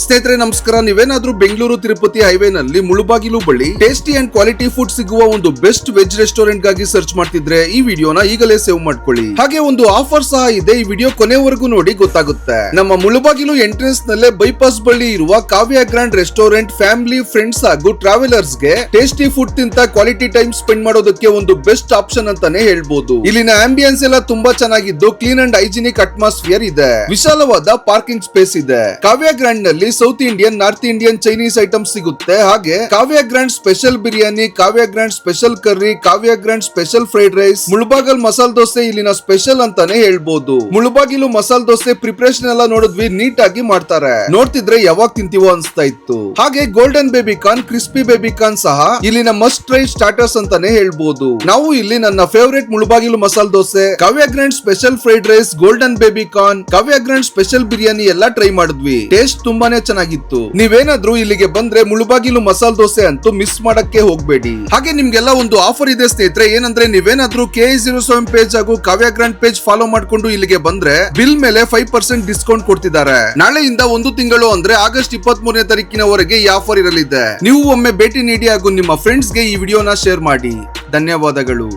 ಸ್ನೇಹಿತರೆ ನಮಸ್ಕಾರ. ನೀವೇನಾದ್ರೂ ಬೆಂಗಳೂರು ತಿರುಪತಿ ಹೈವೇ ನಲ್ಲಿ ಮುಳುಬಾಗಿಲು ಬಳಿ ಟೇಸ್ಟಿ ಅಂಡ್ ಕ್ವಾಲಿಟಿ ಫುಡ್ ಸಿಗುವ ಒಂದು ಬೆಸ್ಟ್ ವೆಜ್ ರೆಸ್ಟೋರೆಂಟ್ ಗಾಗಿ ಸರ್ಚ್ ಮಾಡ್ತಿದ್ರೆ ಈ ವಿಡಿಯೋನ ಈಗಲೇ ಸೇವ್ ಮಾಡ್ಕೊಳ್ಳಿ. ಹಾಗೆ ಒಂದು ಆಫರ್ ಸಹ ಇದೆ, ಈ ವಿಡಿಯೋ ಕೊನೆವರೆಗೂ ನೋಡಿ ಗೊತ್ತಾಗುತ್ತೆ. ನಮ್ಮ ಮುಳುಬಾಗಿಲು ಎಂಟ್ರೆನ್ಸ್ ನಲ್ಲೇ ಬೈಪಾಸ್ ಬಳಿ ಇರುವ ಕಾವ್ಯ ಗ್ರ್ಯಾಂಡ್ ರೆಸ್ಟೋರೆಂಟ್ ಫ್ಯಾಮಿಲಿ, ಫ್ರೆಂಡ್ಸ್ ಹಾಗೂ ಟ್ರಾವೆಲರ್ಸ್ ಗೆ ಟೇಸ್ಟಿ ಫುಡ್ ತಿಂತ ಕ್ವಾಲಿಟಿ ಟೈಮ್ ಸ್ಪೆಂಡ್ ಮಾಡೋದಕ್ಕೆ ಒಂದು ಬೆಸ್ಟ್ ಆಪ್ಷನ್ ಅಂತಾನೆ ಹೇಳ್ಬೋದು. ಇಲ್ಲಿನ ಆಂಬಿಯನ್ಸ್ ಎಲ್ಲ ತುಂಬಾ ಚೆನ್ನಾಗಿದ್ದು ಕ್ಲೀನ್ ಅಂಡ್ ಹೈಜಿನಿಕ್ ಅಟ್ಮಾಸ್ಫಿಯರ್ ಇದೆ. ವಿಶಾಲವಾದ ಪಾರ್ಕಿಂಗ್ ಸ್ಪೇಸ್ ಇದೆ. ಕಾವ್ಯ ಗ್ರ್ಯಾಂಡ್ ನಲ್ಲಿ South Indian, North Indian, Chinese items ಸಿಗುತ್ತೆ. ಹಾಗೆ Kavya grand special biryani, Kavya grand special curry, Kavya grand special fried rice, Mulbagal masala dosa ಇಲ್ಲಿನ ಸ್ಪೆಷಲ್ ಅಂತಾನೆ ಹೇಳ್ಬೋದು. ಮುಳುಬಾಗಿಲು ಮಸಾಲ ದೋಸೆ ಪ್ರಿಪರೇಷನ್ ಎಲ್ಲ ನೋಡಿದ್ವಿ, ನೀಟ್ ಆಗಿ ಮಾಡ್ತಾರೆ. ನೋಡ್ತಿದ್ರೆ ಯಾವಾಗ ತಿಂತೀವೋ ಅನ್ಸ್ತಾ ಇತ್ತು. ಹಾಗೆ golden baby corn, crispy baby corn ಸಹ ಇಲ್ಲಿನ ಮಸ್ಟ್ ಟ್ರೈ ಸ್ಟಾರ್ಟರ್ಸ್ ಅಂತಾನೆ ಹೇಳ್ಬೋದು. ನಾವು ಇಲ್ಲಿ ನನ್ನ favourite Mulbagal masala dosa, Kavya grand special fried rice, golden baby corn, Kavya grand special biryani ಎಲ್ಲ ಟ್ರೈ ಮಾಡಿದ್ವಿ. ಟೇಸ್ಟ್ ತುಂಬಾನೇ ಚೆನ್ನಾಗಿತ್ತು. ನೀವೇನಾದ್ರೂ ಇಲ್ಲಿಗೆ ಬಂದ್ರೆ ಮುಳುಬಾಗಿಲು ಮಸಾಲ ದೋಸೆ ಅಂತೂ ಮಿಸ್ ಮಾಡಕ್ಕೆ ಹೋಗ್ಬೇಡಿ. ಹಾಗೆ ನಿಮ್ಗೆಲ್ಲ ಒಂದು ಆಫರ್ ಇದೆ ಸ್ನೇಹಿತರೆ. ಏನಂದ್ರೆ ನೀವೇನಾದ್ರೂ KE07 ಪೇಜ್ ಹಾಗೂ ಕಾವ್ಯ ಗ್ರ್ಯಾಂಡ್ ಪೇಜ್ ಫಾಲೋ ಮಾಡ್ಕೊಂಡು ಇಲ್ಲಿಗೆ ಬಂದ್ರೆ ಬಿಲ್ ಮೇಲೆ 5% ಡಿಸ್ಕೌಂಟ್ ಕೊಡ್ತಿದ್ದಾರೆ. ನಾಳೆಯಿಂದ ಒಂದು ತಿಂಗಳು ಅಂದ್ರೆ ಆಗಸ್ಟ್ 23ನೇ ತಾರೀಕಿನವರೆಗೆ ಈ ಆಫರ್ ಇರಲಿದೆ. ನೀವು ಒಮ್ಮೆ ಭೇಟಿ ನೀಡಿ ಹಾಗೂ ನಿಮ್ಮ ಫ್ರೆಂಡ್ಸ್ ಗೆ ಈ ವಿಡಿಯೋನ ಶೇರ್ ಮಾಡಿ. ಧನ್ಯವಾದಗಳು.